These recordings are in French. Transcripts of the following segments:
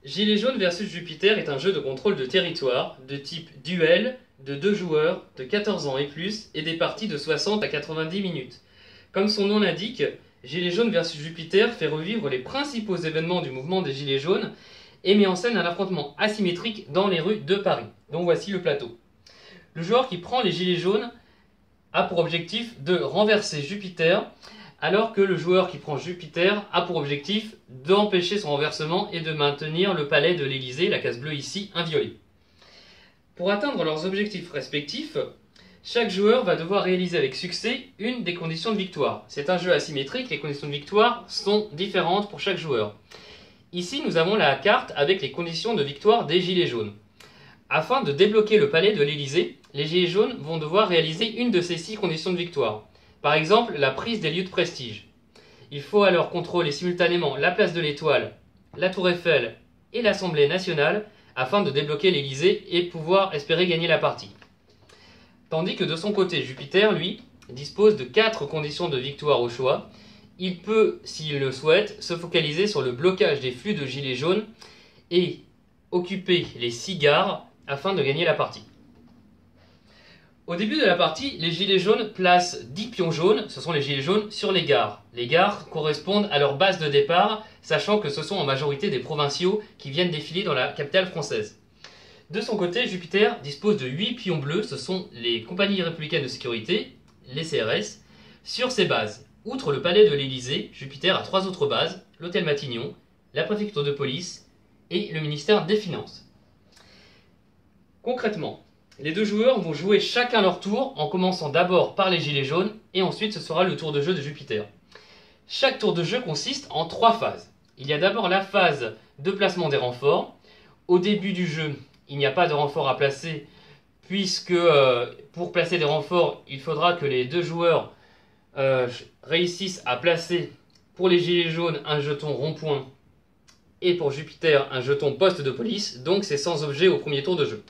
Gilet jaune versus Jupiter est un jeu de contrôle de territoire de type duel de 2 joueurs de 14 ans et plus et des parties de 60 à 90 minutes. Comme son nom l'indique, Gilet jaune versus Jupiter fait revivre les principaux événements du mouvement des Gilets jaunes et met en scène un affrontement asymétrique dans les rues de Paris. Donc voici le plateau. Le joueur qui prend les Gilets jaunes a pour objectif de renverser Jupiter, alors que le joueur qui prend Jupiter a pour objectif d'empêcher son renversement et de maintenir le palais de l'Élysée, la case bleue ici, inviolée. Pour atteindre leurs objectifs respectifs, chaque joueur va devoir réaliser avec succès une des conditions de victoire. C'est un jeu asymétrique, les conditions de victoire sont différentes pour chaque joueur. Ici, nous avons la carte avec les conditions de victoire des Gilets jaunes. Afin de débloquer le palais de l'Élysée, les Gilets jaunes vont devoir réaliser une de ces 6 conditions de victoire. Par exemple, la prise des lieux de prestige. Il faut alors contrôler simultanément la place de l'Étoile, la Tour Eiffel et l'Assemblée nationale afin de débloquer l'Élysée et pouvoir espérer gagner la partie. Tandis que de son côté, Jupiter, lui, dispose de 4 conditions de victoire au choix. Il peut, s'il le souhaite, se focaliser sur le blocage des flux de gilets jaunes et occuper les 6 gares afin de gagner la partie. Au début de la partie, les gilets jaunes placent 10 pions jaunes, ce sont les gilets jaunes, sur les gares. Les gares correspondent à leur base de départ, sachant que ce sont en majorité des provinciaux qui viennent défiler dans la capitale française. De son côté, Jupiter dispose de 8 pions bleus, ce sont les compagnies républicaines de sécurité, les CRS, sur ces bases. Outre le palais de l'Élysée, Jupiter a 3 autres bases, l'hôtel Matignon, la préfecture de police et le ministère des Finances. Concrètement, les 2 joueurs vont jouer chacun leur tour en commençant d'abord par les gilets jaunes et ensuite ce sera le tour de jeu de Jupiter. Chaque tour de jeu consiste en 3 phases. Il y a d'abord la phase de placement des renforts. Au début du jeu, il n'y a pas de renfort à placer puisque pour placer des renforts, il faudra que les 2 joueurs réussissent à placer pour les gilets jaunes un jeton rond-point et pour Jupiter un jeton poste de police, donc c'est sans objet au premier tour de jeu.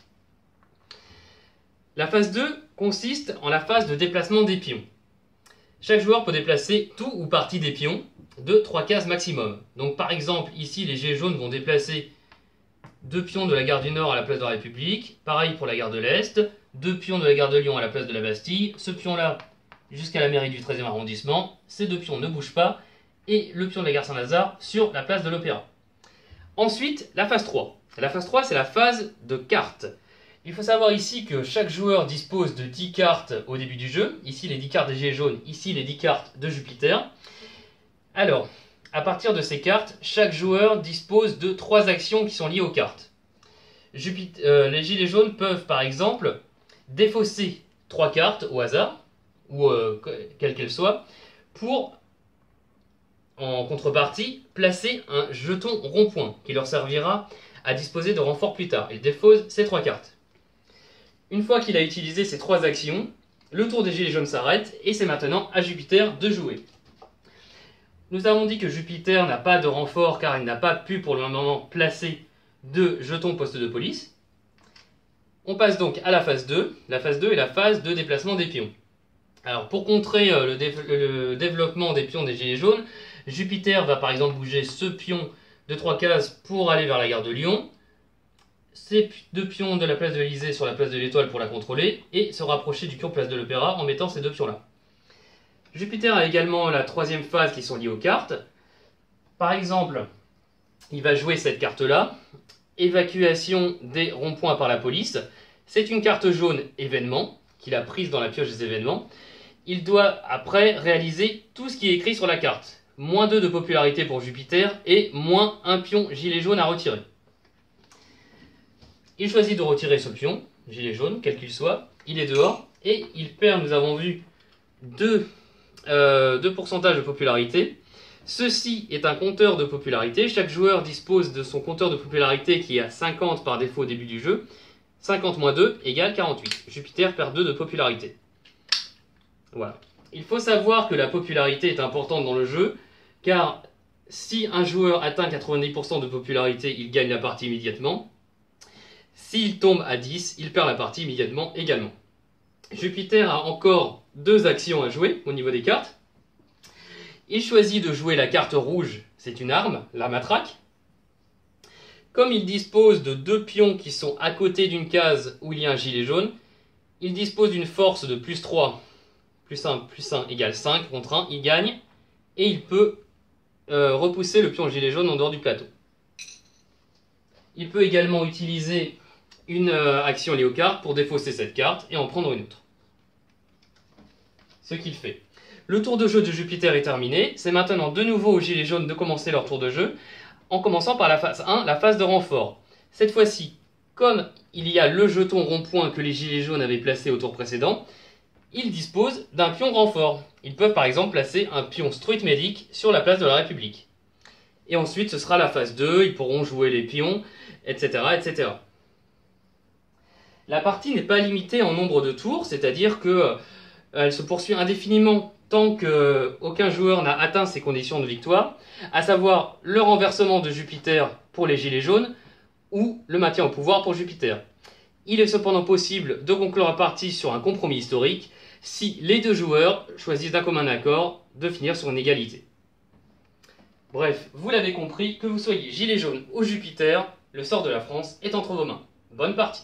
La phase 2 consiste en la phase de déplacement des pions. Chaque joueur peut déplacer tout ou partie des pions de 3 cases maximum. Donc par exemple, ici les gilets jaunes vont déplacer 2 pions de la gare du Nord à la place de la République, pareil pour la gare de l'Est, 2 pions de la gare de Lyon à la place de la Bastille, ce pion-là jusqu'à la mairie du 13e arrondissement, ces 2 pions ne bougent pas, et le pion de la gare Saint-Lazare sur la place de l'Opéra. Ensuite, la phase 3. La phase 3, c'est la phase de cartes. Il faut savoir ici que chaque joueur dispose de 10 cartes au début du jeu. Ici les 10 cartes des Gilets jaunes, ici les 10 cartes de Jupiter. Alors, à partir de ces cartes, chaque joueur dispose de 3 actions qui sont liées aux cartes. Les Gilets jaunes peuvent par exemple défausser 3 cartes au hasard, ou quelles qu'elles soient, pour, en contrepartie, placer un jeton rond-point qui leur servira à disposer de renforts plus tard. Il défausse ces 3 cartes. Une fois qu'il a utilisé ces 3 actions, le tour des Gilets jaunes s'arrête et c'est maintenant à Jupiter de jouer. Nous avons dit que Jupiter n'a pas de renfort car il n'a pas pu pour le moment placer de jetons poste de police. On passe donc à la phase 2. La phase 2 est la phase de déplacement des pions. Alors pour contrer le développement des pions des Gilets jaunes, Jupiter va par exemple bouger ce pion de 3 cases pour aller vers la gare de Lyon, ces 2 pions de la place de l'Élysée sur la place de l'Étoile pour la contrôler, et se rapprocher du pion place de l'Opéra en mettant ces 2 pions-là. Jupiter a également la 3e phase qui sont liées aux cartes. Par exemple, il va jouer cette carte-là, évacuation des ronds-points par la police. C'est une carte jaune événement, qu'il a prise dans la pioche des événements. Il doit après réaliser tout ce qui est écrit sur la carte. Moins 2 de popularité pour Jupiter et moins 1 pion gilet jaune à retirer. Il choisit de retirer ce pion, gilet jaune, quel qu'il soit. Il est dehors et il perd, nous avons vu, 2 pourcentages de popularité. Ceci est un compteur de popularité. Chaque joueur dispose de son compteur de popularité qui est à 50 par défaut au début du jeu. 50 moins 2 égale 48. Jupiter perd 2 de popularité. Voilà. Il faut savoir que la popularité est importante dans le jeu, car si un joueur atteint 90% de popularité, il gagne la partie immédiatement. S'il tombe à 10, il perd la partie immédiatement également. Jupiter a encore 2 actions à jouer au niveau des cartes. Il choisit de jouer la carte rouge, c'est une arme, la matraque. Comme il dispose de 2 pions qui sont à côté d'une case où il y a un gilet jaune, il dispose d'une force de plus 3, plus 1 égale 5 contre 1, il gagne, et il peut repousser le pion gilet jaune en dehors du plateau. Il peut également utiliser une action léocarte pour défausser cette carte et en prendre une autre. Ce qu'il fait. Le tour de jeu de Jupiter est terminé, c'est maintenant de nouveau aux gilets jaunes de commencer leur tour de jeu, en commençant par la phase 1, la phase de renfort. Cette fois-ci, comme il y a le jeton rond-point que les gilets jaunes avaient placé au tour précédent, ils disposent d'un pion renfort. Ils peuvent par exemple placer un pion Struit Medic sur la place de la République. Et ensuite ce sera la phase 2, ils pourront jouer les pions, etc. etc. La partie n'est pas limitée en nombre de tours, c'est-à-dire qu'elle se poursuit indéfiniment tant qu'aucun joueur n'a atteint ses conditions de victoire, à savoir le renversement de Jupiter pour les gilets jaunes ou le maintien au pouvoir pour Jupiter. Il est cependant possible de conclure la partie sur un compromis historique si les deux joueurs choisissent d'un commun accord de finir sur une égalité. Bref, vous l'avez compris, que vous soyez gilet jaune ou Jupiter, le sort de la France est entre vos mains. Bonne partie!